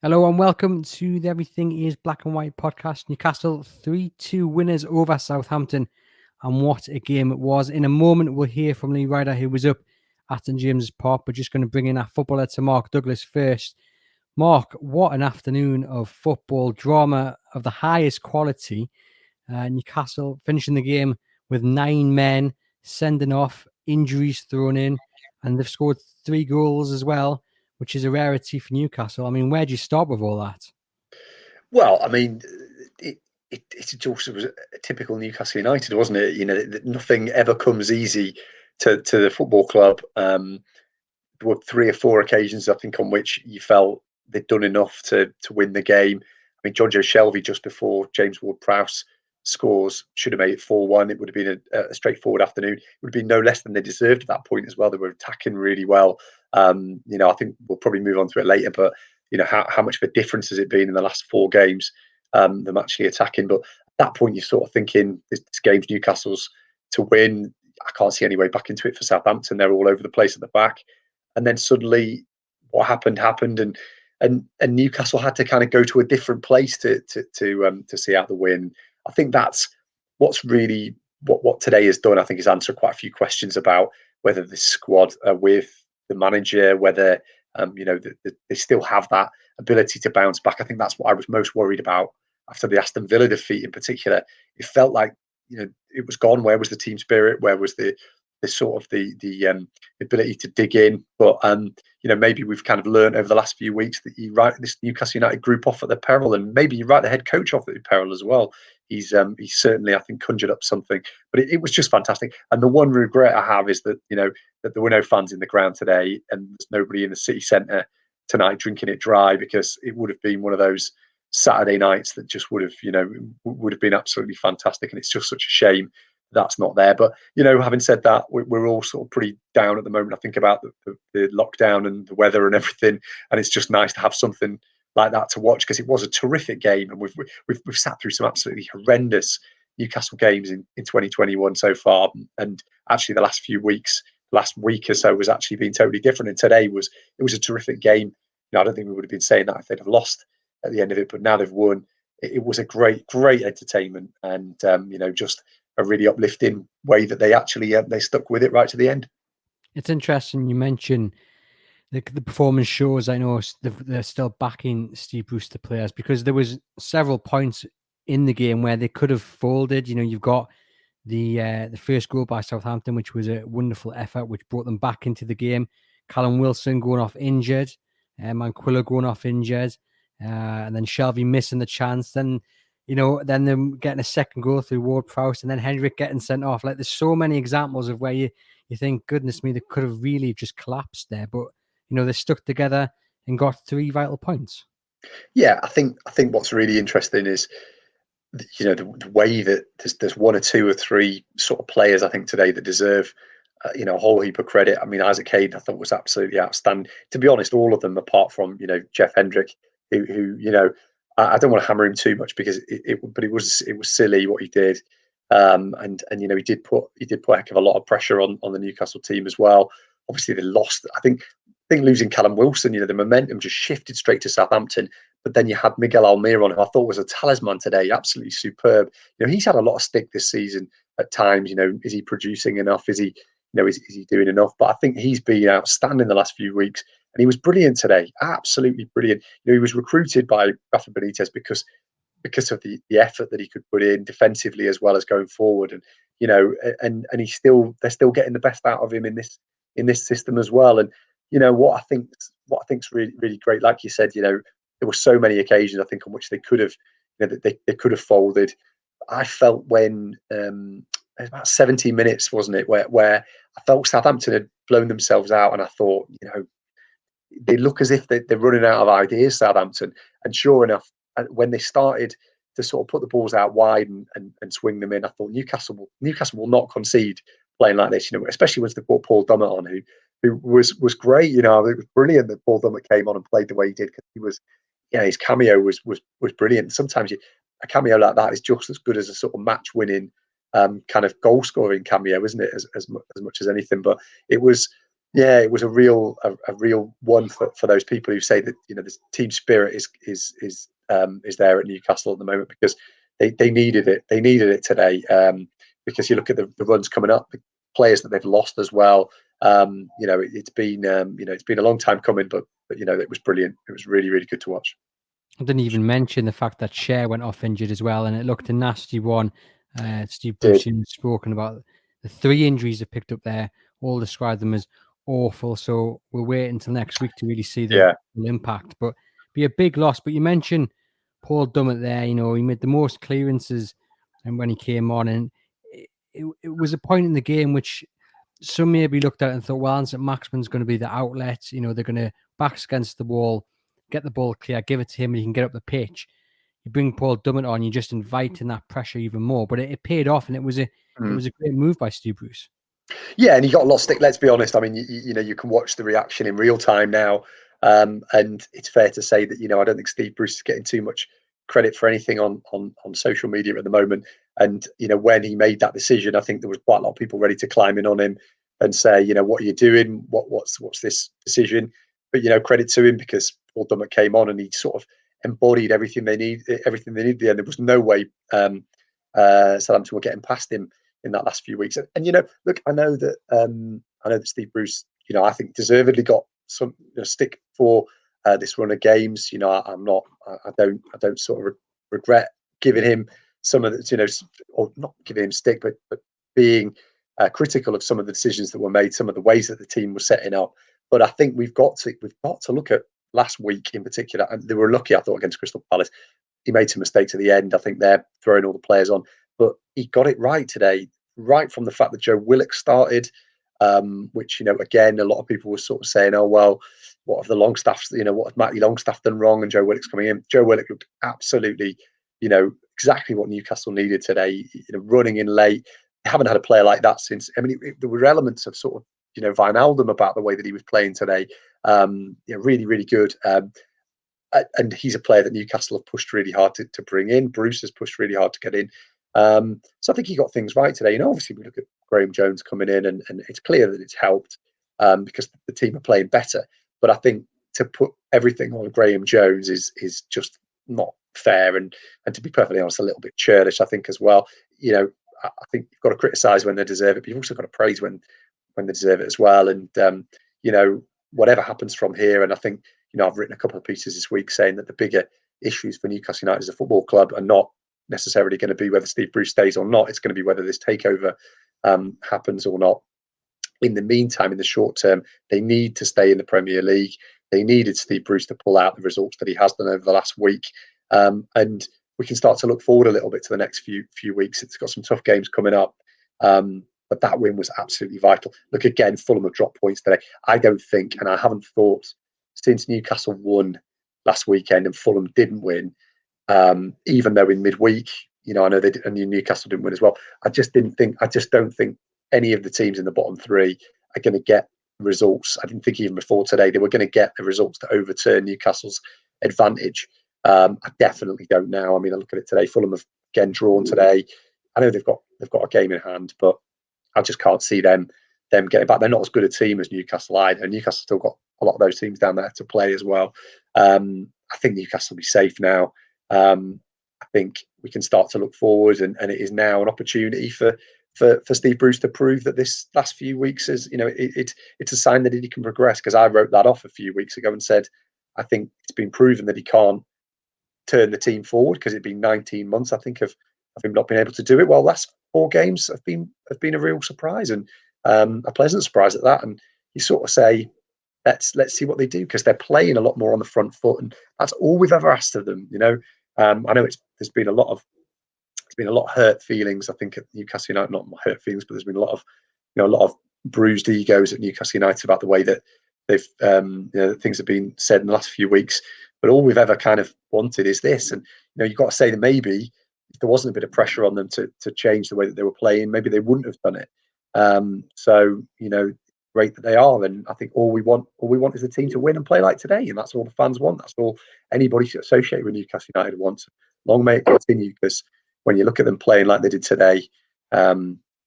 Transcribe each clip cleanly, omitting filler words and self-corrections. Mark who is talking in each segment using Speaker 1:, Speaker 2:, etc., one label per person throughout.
Speaker 1: Hello and welcome to the Everything is Black and White podcast. Newcastle 3-2 winners over Southampton. And what a game it was. In a moment, we'll hear from Lee Ryder, who was up at St James's Park. We're just going to bring in our footballer to Mark Douglas first. Mark, what an afternoon of football drama of the highest quality. Newcastle finishing the game with 9 men sending off, injuries thrown in, and they've scored 3 goals as well, which is a rarity for Newcastle. I mean, where do you start with all that?
Speaker 2: Well, I mean, it also was a typical Newcastle United, wasn't it? Nothing ever comes easy to the football club. There were 3 or 4 occasions, I think, on which you felt they'd done enough to win the game. I mean, Jonjo Shelvey just before James Ward-Prowse scores should have made it 4-1. It would have been a straightforward afternoon. It would have been no less than they deserved at that point as well. They were attacking really well. I think we'll probably move on to it later, but how much of a difference has it been in the last 4 games, them actually attacking? But at that point, you're sort of thinking this game's Newcastle's to win. I can't see any way back into it for Southampton. They're all over the place at the back. And then suddenly what happened, and Newcastle had to kind of go to a different place to see out the win. I think that's what's really what today has done. I think has answered quite a few questions about whether this squad with the manager, whether they still have that ability to bounce back. I think that's what I was most worried about after the Aston Villa defeat in particular. It felt like it was gone. Where was the team spirit? Where was the sort of the ability to dig in? But maybe we've kind of learned over the last few weeks that you write this Newcastle United group off at their peril, and maybe you write the head coach off at their peril as well. He's certainly, I think, conjured up something. But it was just fantastic. And the one regret I have is that that there were no fans in the ground today, and there's nobody in the city centre tonight drinking it dry, because it would have been one of those Saturday nights that just would have been absolutely fantastic. And it's just such a shame that's not there. But having said that, we're all sort of pretty down at the moment, I think, about the lockdown and the weather and everything, and it's just nice to have something like that to watch, because it was a terrific game, and we've sat through some absolutely horrendous Newcastle games in 2021 so far, and actually the last week or so was actually been totally different. And today was a terrific game. I don't think we would have been saying that if they'd have lost at the end of it, but now they've won. It was a great entertainment, and just a really uplifting way that they actually they stuck with it right to the end.
Speaker 1: It's interesting you mention the performance shows. I know they're still backing Steve Bruce, the players, because there was several points in the game where they could have folded. You've got the first goal by Southampton, which was a wonderful effort, which brought them back into the game. Callum Wilson going off injured, Manquillo going off injured, and then Shelvey missing the chance. Then then them getting a second goal through Ward-Prowse, and then Hendrick getting sent off. Like, there's so many examples of where you think, goodness me, they could have really just collapsed there. But they stuck together and got 3 vital points.
Speaker 2: Yeah, I think what's really interesting is the way that there's 1 or 2 or 3 sort of players, I think, today that deserve a whole heap of credit. I mean, Isaac Hayden, I thought, was absolutely outstanding. To be honest, all of them, apart from Jeff Hendrick, who I don't want to hammer him too much, because but it was silly what he did. And he did put a heck of a lot of pressure on the Newcastle team as well. Obviously, they lost. I think losing Callum Wilson, the momentum just shifted straight to Southampton. But then you had Miguel Almiron, who I thought was a talisman today, absolutely superb. He's had a lot of stick this season at times. Is he producing enough? Is he is he doing enough? But I think he's been outstanding the last few weeks, and he was brilliant today, absolutely brilliant. He was recruited by Rafa Benitez because of the effort that he could put in defensively as well as going forward, and and they're still getting the best out of him in this system as well. And what I think's really, really great, like you said, there were so many occasions, I think, on which they could have they could have folded. I felt when about 17 minutes, wasn't it, where I felt Southampton had blown themselves out, and I thought, they look as if they're running out of ideas, Southampton. And sure enough, when they started to sort of put the balls out wide and swing them in, I thought Newcastle will not concede playing like this, especially once they brought Paul Dummett on, who was great. It was brilliant that Paul Dummett came on and played the way he did, because he was, his cameo was brilliant. Sometimes a cameo like that is just as good as a sort of match winning kind of goal scoring cameo, isn't it? As much as anything. But it was Yeah, it was a real one for those people who say that this team spirit is there at Newcastle at the moment, because they needed it. They needed it today, because you look at the runs coming up, the players that they've lost as well. It's been it's been a long time coming, but it was brilliant. It was really, really good to watch.
Speaker 1: I didn't even mention the fact that Cher went off injured as well, and it looked a nasty one. Steve Bruce
Speaker 2: Did
Speaker 1: spoken about the 3 injuries they picked up there, all described them as awful. So we'll wait until next week to really see the
Speaker 2: Yeah.
Speaker 1: full impact. But be a big loss. But you mentioned Paul Dummett there. He made the most clearances, and when he came on, and it was a point in the game which some maybe looked at and thought, well, St. Maximin's going to be the outlet. They're going to backs against the wall, get the ball clear, give it to him, and he can get up the pitch. You bring Paul Dummett on, you're just inviting that pressure even more. But it paid off, and it was a great move by Steve Bruce.
Speaker 2: Yeah, and he got a lot of stick. Let's be honest. I mean, you can watch the reaction in real time now, and it's fair to say that I don't think Steve Bruce is getting too much credit for anything on social media at the moment. And when he made that decision, I think there was quite a lot of people ready to climb in on him and say, what are you doing? What's this decision? But credit to him, because Paul Dummett came on and he sort of embodied everything they need. Everything they needed. And there was no way Southampton were getting past him in that last few weeks. And look, I know that Steve Bruce, I think deservedly got some stick for this run of games. I don't sort of regret giving him some of the, or not giving him stick, but being critical of some of the decisions that were made, some of the ways that the team was setting up. But I think we've got to look at last week in particular, and they were lucky, I thought, against Crystal Palace. He made some mistakes at the end. I think they're throwing all the players on, but he got it right today, right from the fact that Joe Willock started, which, again, a lot of people were sort of saying, oh, well, what have the Longstaffs, what have Matty Longstaff done wrong? And Joe Willock's coming in. Joe Willock looked absolutely, exactly what Newcastle needed today, running in late. They haven't had a player like that since, I mean, there were elements of sort of, Wijnaldum about the way that he was playing today. Really, really good. And he's a player that Newcastle have pushed really hard to bring in. Bruce has pushed really hard to get in. So I think he got things right today. Obviously we look at Graham Jones coming in, and it's clear that it's helped because the team are playing better. But I think to put everything on Graham Jones is just not fair, and to be perfectly honest, a little bit churlish, I think, as well. I think you've got to criticise when they deserve it, but you've also got to praise when they deserve it as well. And whatever happens from here, and I think I've written a couple of pieces this week saying that the bigger issues for Newcastle United as a football club are not necessarily going to be whether Steve Bruce stays or not. It's going to be whether this takeover happens or not. In the meantime, in the short term, they need to stay in the Premier League. They needed Steve Bruce to pull out the results that he has done over the last week. And we can start to look forward a little bit to the next few weeks. It's got some tough games coming up. But that win was absolutely vital. Look, again, Fulham have dropped points today. I don't think, and I haven't thought since Newcastle won last weekend and Fulham didn't win, even though in midweek, I know they did, and Newcastle didn't win as well. I just don't think any of the teams in the bottom three are going to get results. I didn't think even before today they were going to get the results to overturn Newcastle's advantage. I definitely don't now. I mean, I look at it today. Fulham have again drawn today. I know they've got a game in hand, but I just can't see them getting back. They're not as good a team as Newcastle either. And Newcastle still got a lot of those teams down there to play as well. I think Newcastle will be safe now. I think we can start to look forward, and it is now an opportunity for Steve Bruce to prove that this last few weeks is, it's a sign that he can progress. Because I wrote that off a few weeks ago and said, I think it's been proven that he can't turn the team forward, because it'd been 19 months, I think, of him not being able to do it. Well, last 4 games have been a real surprise, and a pleasant surprise at that. And you sort of say, let's see what they do, because they're playing a lot more on the front foot, and that's all we've ever asked of them. I know there's been a lot of hurt feelings, I think, at Newcastle United. Not hurt feelings, but there's been a lot of bruised egos at Newcastle United about the way that they've things have been said in the last few weeks. But all we've ever kind of wanted is this. And you've got to say that maybe if there wasn't a bit of pressure on them to change the way that they were playing, maybe they wouldn't have done it. So great that they are. And I think all we want is the team to win and play like today, and that's all the fans want. That's all anybody associated with Newcastle United wants. Long may it continue, because when you look at them playing like they did today,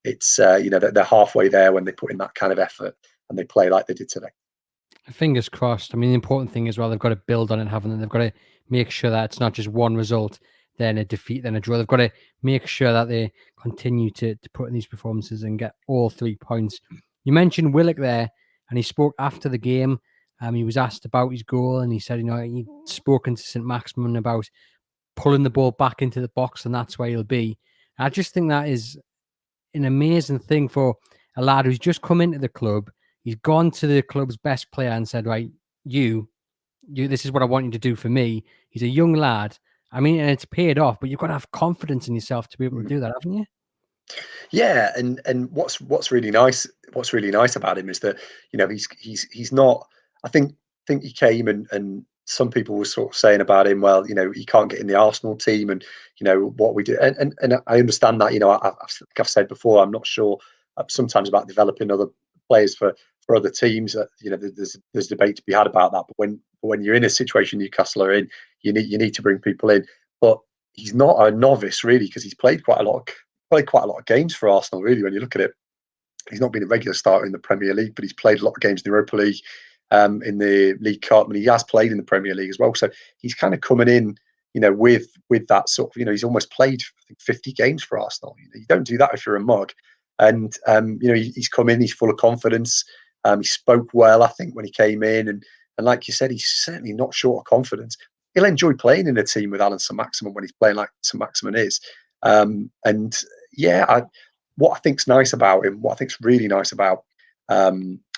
Speaker 2: it's they're halfway there when they put in that kind of effort. they play like they did today.
Speaker 1: Fingers crossed. I mean, the important thing as well, they've got to build on it, haven't they? They've got to make sure that it's not just one result, then a defeat, then a draw. They've got to make sure that they continue to put in these performances and get all 3 points. You mentioned Willock there, and he spoke after the game. He was asked about his goal, and he said, he'd spoken to St. Maximin about pulling the ball back into the box, and that's where he'll be. I just think that is an amazing thing for a lad who's just come into the club. He's gone to the club's best player and said, right, you, this is what I want you to do for me. He's a young lad. I mean, and it's paid off, but you've got to have confidence in yourself to be able to do that, haven't you?
Speaker 2: Yeah, and what's really nice about him is that he's not. I think he came and some people were sort of saying about him, well, he can't get in the Arsenal team, and what we do, and I understand that. I've said before, I'm not sure sometimes about developing other players for other teams. There's debate to be had about that, but when you're in a situation Newcastle are in, you need to bring people in, but he's not a novice really, because he's played quite a lot of games for Arsenal, really, when you look at it. He's not been a regular starter in the Premier League, but he's played a lot of games in the Europa League, in the League Cup, and he has played in the Premier League as well. So he's kind of coming in, with that sort of, he's almost played, I think, 50 games for Arsenal. You don't do that if you're a mug. And, he's come in, he's full of confidence. He spoke well, I think, when he came in. And like you said, he's certainly not short of confidence. He'll enjoy playing in a team with Alan St. Maximin when he's playing like St. Maximin is. And yeah, what I think's nice about him, what I think's really nice about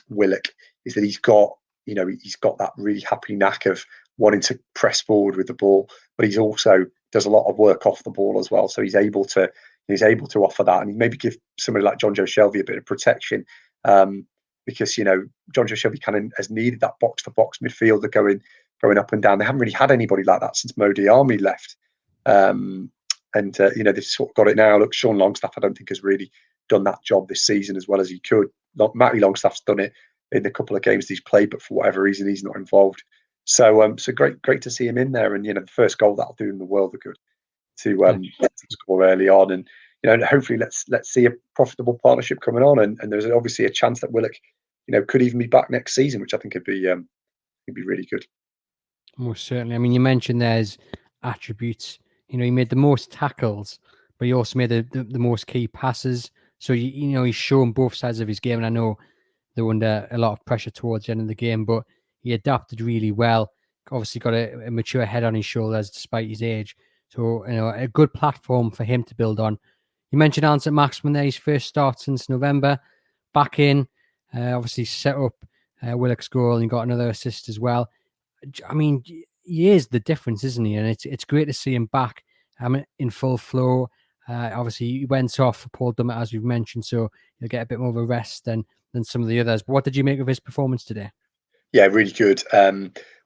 Speaker 2: Willock, is that he's got that really happy knack of wanting to press forward with the ball, but he's also does a lot of work off the ball as well. So he's able to offer that, and maybe give somebody like John Joe Shelby a bit of protection, because John Joe Shelby kind of has needed that box to box midfielder going up and down. They haven't really had anybody like that since Mo Diarmi left. And they've sort of got it now. Look, Sean Longstaff, I don't think has really done that job this season as well as he could. Matty Longstaff's done it in the couple of games he's played, but for whatever reason, he's not involved. So great to see him in there. And the first goal, that'll do him the world of good to score early on. And hopefully let's see a profitable partnership coming on. And there's obviously a chance that Willock, could even be back next season, which I think could be really good.
Speaker 1: Most certainly. I mean, you mentioned there's attributes. He made the most tackles, but he also made the most key passes. So he's shown both sides of his game, and I know they were under a lot of pressure towards the end of the game, but he adapted really well. Obviously, got a mature head on his shoulders despite his age. So a good platform for him to build on. You mentioned Alan St. Maximin there, his first start since November. Back in, obviously set up Willock's goal and he got another assist as well. I mean, he is the difference, isn't he? And it's great to see him back in full flow. Obviously, he went off for Paul Dummett, as we've mentioned, so he'll get a bit more of a rest than some of the others. But what did you make of his performance today?
Speaker 2: Yeah, really good.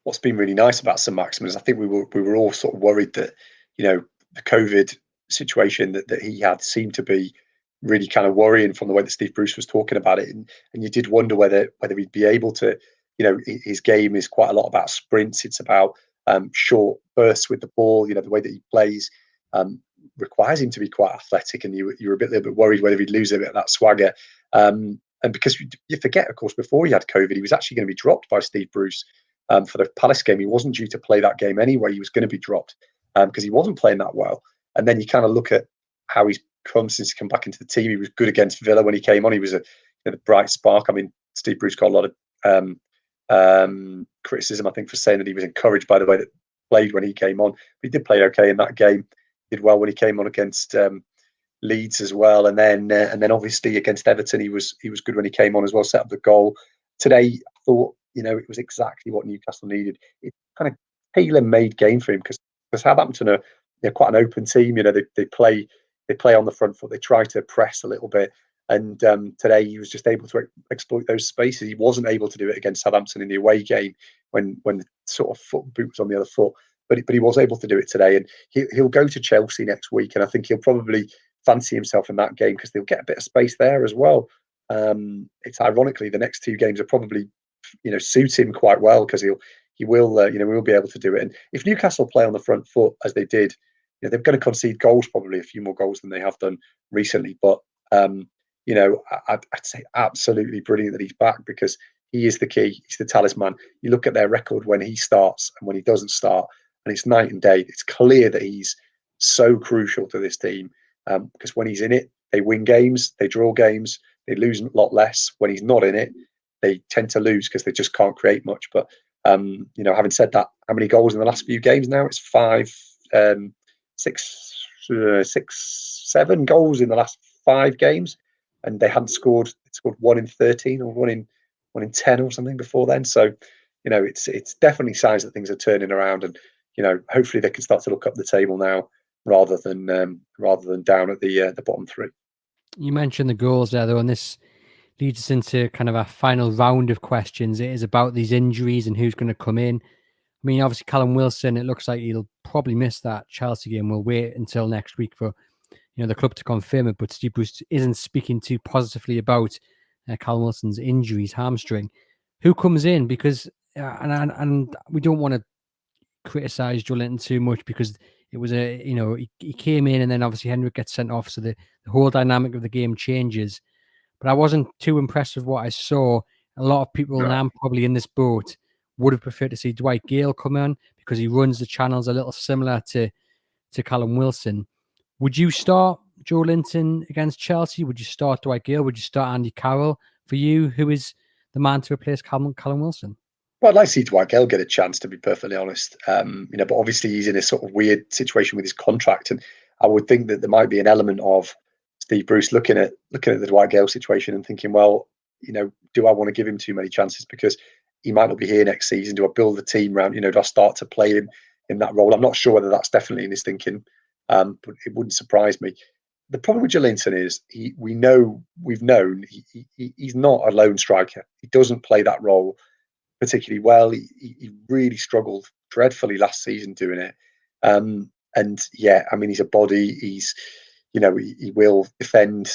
Speaker 2: What's been really nice about St. Maximin is I think we were all sort of worried that the COVID situation that he had seemed to be really kind of worrying from the way that Steve Bruce was talking about it, and you did wonder whether he'd be able to. His game is quite a lot about sprints. It's about short bursts with the ball. The way that he plays requires him to be quite athletic, and you were a little bit worried whether he'd lose a bit of that swagger. And because you forget, of course, before he had COVID, he was actually going to be dropped by Steve Bruce for the Palace game. He wasn't due to play that game anyway. He was going to be dropped because he wasn't playing that well. And then you kind of look at how he's come since he come back into the team. He was good against Villa when he came on. He was a bright spark. I mean, Steve Bruce got a lot of criticism, I think, for saying that he was encouraged by the way that he played when he came on. But he did play okay in that game. Did well when he came on against Leeds as well, and then obviously against Everton he was good when he came on as well. Set up the goal today. I thought it was exactly what Newcastle needed. It's kind of tailor-made game for him because Southampton are quite an open team. They play on the front foot. They try to press a little bit, and today he was just able to exploit those spaces. He wasn't able to do it against Southampton in the away game when the sort of boot was on the other foot. But he was able to do it today, and he'll go to Chelsea next week, and I think he'll probably fancy himself in that game because they'll get a bit of space there as well. It's ironically the next two games are probably suit him quite well because he will be able to do it. And if Newcastle play on the front foot as they did, they're going to concede goals, probably a few more goals than they have done recently. But I'd say absolutely brilliant that he's back, because he is the key. He's the talisman. You look at their record when he starts and when he doesn't start, and it's night and day. It's clear that he's so crucial to this team, because when he's in it, they win games, they draw games, they lose a lot less. When he's not in it, they tend to lose because they just can't create much. But having said that, how many goals in the last few games now? It's five, six, 7 goals in the last 5 games, and they hadn't scored. It scored 1 in 13 or one in 10 or something before then. So, it's definitely signs that things are turning around, and hopefully they can start to look up the table now rather than down at the bottom three.
Speaker 1: You mentioned the goals there, though, and this leads us into kind of a final round of questions. It is about these injuries and who's going to come in. I mean, obviously, Callum Wilson, it looks like he'll probably miss that Chelsea game. We'll wait until next week for the club to confirm it. But Steve Bruce isn't speaking too positively about Callum Wilson's injuries, hamstring. Who comes in? Because and we don't want to criticize Joelinton too much, because it was he came in and then obviously Hendrick gets sent off, so the whole dynamic of the game changes. But I wasn't too impressed with what I saw. A lot of people, and I'm probably in this boat, would have preferred to see Dwight Gale come on, because he runs the channels a little similar to Callum Wilson. Would you start Joelinton against Chelsea? Would you start Dwight Gale? Would you start Andy Carroll? For you, who is the man to replace Callum Wilson?
Speaker 2: Well, I'd like to see Dwight Gale get a chance, to be perfectly honest. But obviously he's in a sort of weird situation with his contract, and I would think that there might be an element of Steve Bruce looking at the Dwight Gale situation and thinking, well, do I want to give him too many chances, because he might not be here next season? Do I build the team around? Do I start to play him in that role? I'm not sure whether that's definitely in his thinking, but it wouldn't surprise me. The problem with Joelinton is we've known he's not a lone striker. He doesn't play that role particularly well. He really struggled dreadfully last season doing it. And yeah, I mean, he's a body. He will defend.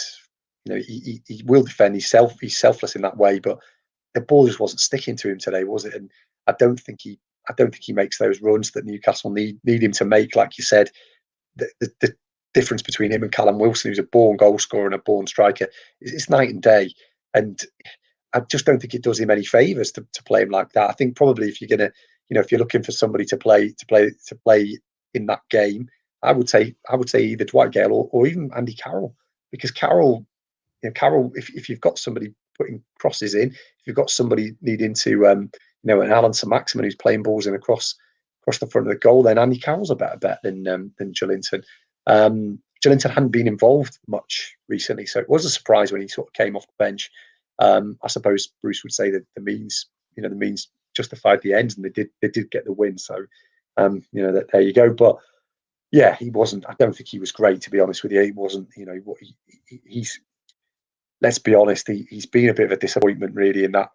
Speaker 2: He will defend. He's selfless in that way. But the ball just wasn't sticking to him today, was it? And I don't think he makes those runs that Newcastle need him to make. Like you said, the difference between him and Callum Wilson, who's a born goal scorer and a born striker, it's night and day. And I just don't think it does him any favors to play him like that. I think probably if you're gonna, if you're looking for somebody to play in that game, I would say either Dwight Gale or even Andy Carroll, because Carroll, if you've got somebody putting crosses in, if you've got somebody needing to, an Alan Saint-Maximin who's playing balls in across the front of the goal, then Andy Carroll's a better bet than Joelinton. Joelinton hadn't been involved much recently, so it was a surprise when he sort of came off the bench. I suppose Bruce would say that the means justified the ends, and they did get the win. So, that there you go. But yeah, he wasn't. I don't think he was great, to be honest with you. He wasn't. He's. Let's be honest. He's been a bit of a disappointment, really, in that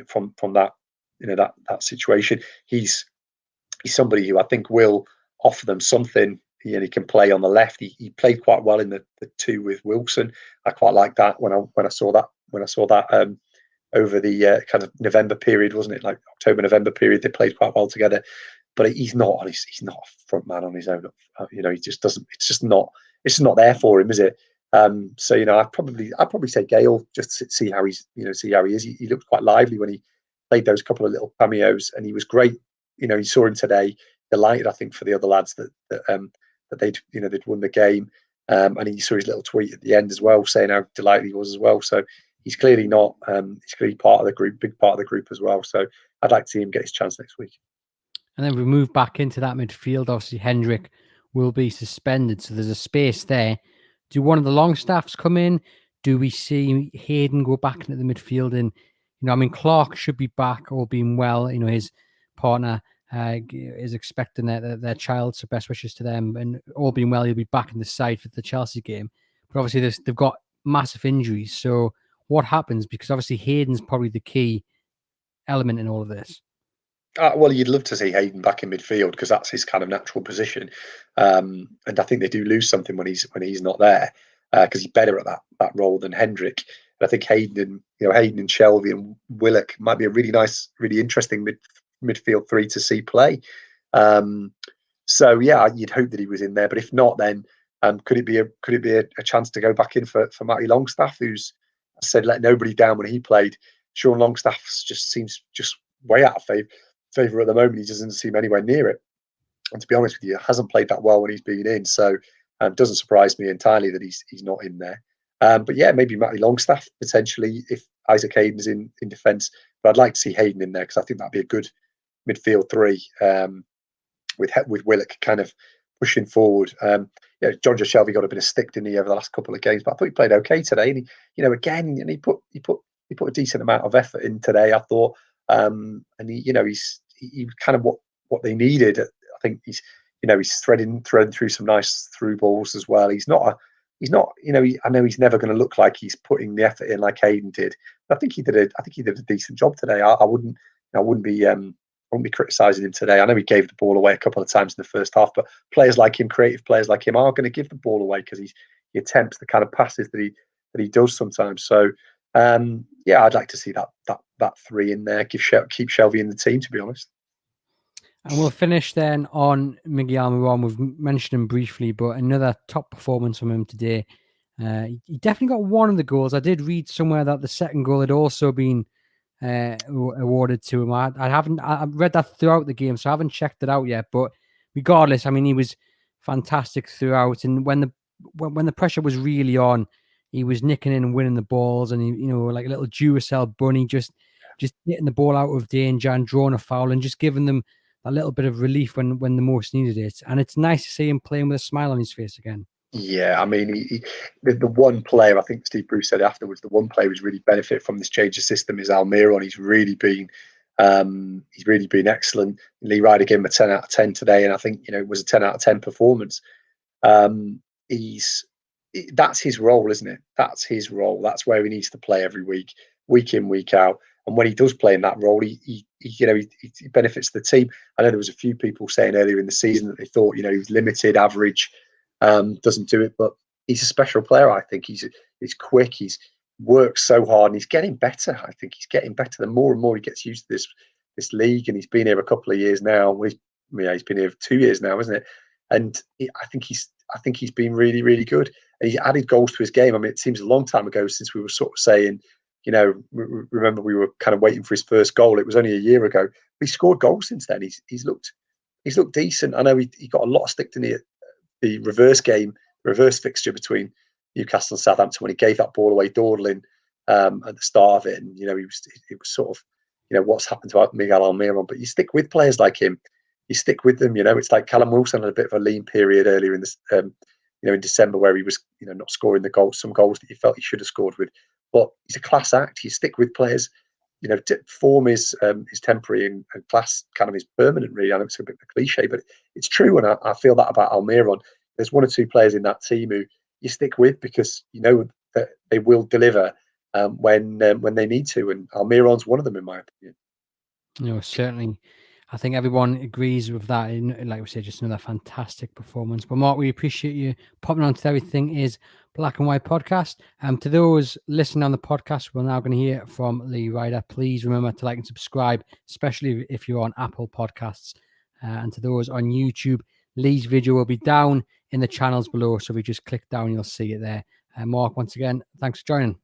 Speaker 2: from that that situation. He's somebody who I think will offer them something. He can play on the left. He played quite well in the two with Wilson. I quite like that when I saw that over the kind of November period, wasn't it? Like October, November period, they played quite well together. But he's not a front man on his own. He just doesn't. It's just not there for him, is it? So I'd probably say Gale, just to see how he is. He looked quite lively when he played those couple of little cameos, and he was great. You saw him today, delighted, I think, for the other lads that they'd won the game. And he saw his little tweet at the end as well, saying how delighted he was as well. So he's clearly not. He's clearly part of the group, big part of the group as well. So I'd like to see him get his chance next week.
Speaker 1: And then we move back into that midfield. Obviously, Hendrick will be suspended, so there's a space there. Do one of the Longstaffs come in? Do we see Hayden go back into the midfield? And Clark should be back, all being well. His partner is expecting their child, so best wishes to them. And all being well, he'll be back in the side for the Chelsea game. But obviously, they've got massive injuries. So what happens? Because obviously, Hayden's probably the key element in all of this.
Speaker 2: Well, you'd love to see Hayden back in midfield, because that's his kind of natural position. And I think they do lose something when he's not there, because he's better at that role than Hendrick. And I think Hayden and Shelvey and Willock might be a really nice, really interesting midfield three to see play. So yeah, you'd hope that he was in there, but if not, then Could it be a chance to go back in for Matty Longstaff, who's, I said, let nobody down when he played? Sean Longstaff just seems just way out of favour at the moment. He doesn't seem anywhere near it. And to be honest with you, hasn't played that well when he's been in. So doesn't surprise me entirely that he's not in there. But yeah, maybe Matty Longstaff potentially if Isaac Hayden's in defence. But I'd like to see Hayden in there because I think that'd be a good midfield three with Willock kind of pushing forward. John Shelby got a bit of stick, didn't he, over the last couple of games? But I thought he played okay today. And he put a decent amount of effort in today, I thought. And he kind of what they needed. I think he's threading through some nice through balls as well. He's not, I know he's never going to look like he's putting the effort in like Hayden did. But I think he did a decent job today. I wouldn't be criticising him today. I know he gave the ball away a couple of times in the first half, but players like him, creative players like him, are going to give the ball away because he attempts the kind of passes that he does sometimes. So I'd like to see that three in there. Keep Shelby in the team, to be honest.
Speaker 1: And we'll finish then on Miguel Almiron. We've mentioned him briefly, but another top performance from him today. He definitely got one of the goals. I did read somewhere that the second goal had also been awarded to him. I've read that throughout the game, so I haven't checked it out yet. But regardless, I mean, he was fantastic throughout. And when the pressure was really on, he was nicking in and winning the balls, and he, like a little Duracell bunny, just getting the ball out of danger and drawing a foul and just giving them a little bit of relief when the most needed it. And it's nice to see him playing with a smile on his face again.
Speaker 2: Yeah, I mean, the one player, I think Steve Bruce said afterwards, the one player who's really benefited from this change of system is Almiron. He's really been excellent. Lee Ryder gave him a 10 out of 10 today, and I think it was a 10 out of 10 performance. That's his role, isn't it? That's his role. That's where he needs to play every week in, week out. And when he does play in that role, he benefits the team. I know there was a few people saying earlier in the season that they thought he was limited, average, doesn't do it, but he's a special player. I think he's quick. He's works so hard, and he's getting better. I think he's getting better. The more and more he gets used to this league, and he's been here a couple of years now. He's been here 2 years now, isn't it? And I think he's been really, really good. And he's added goals to his game. I mean, it seems a long time ago since we were sort of saying, remember we were kind of waiting for his first goal. It was only a year ago. He scored goals since then. He's looked decent. I know he got a lot of stick in the reverse fixture between Newcastle and Southampton when he gave that ball away dawdling at the start of it. And it was sort of what's happened to Miguel Almiron. But you stick with players like him. You stick with them. It's like Callum Wilson had a bit of a lean period earlier in this in December where he was not scoring some goals that you felt he should have scored with. But he's a class act. You stick with players. Form is temporary and class kind of is permanent, really. I know it's a bit of a cliche, but it's true. And I feel that about Almiron. There's one or two players in that team who you stick with because that they will deliver when they need to. And Almiron's one of them, in my opinion.
Speaker 1: Certainly. I think everyone agrees with that. And like we said, just another fantastic performance. But Mark, we appreciate you popping on to Everything Is Black and White podcast. To those listening on the podcast, we're now going to hear from Lee Ryder. Please remember to like and subscribe, especially if you're on Apple Podcasts. And to those on YouTube, Lee's video will be down in the channels below. So if you just click down, you'll see it there. Mark, once again, thanks for joining.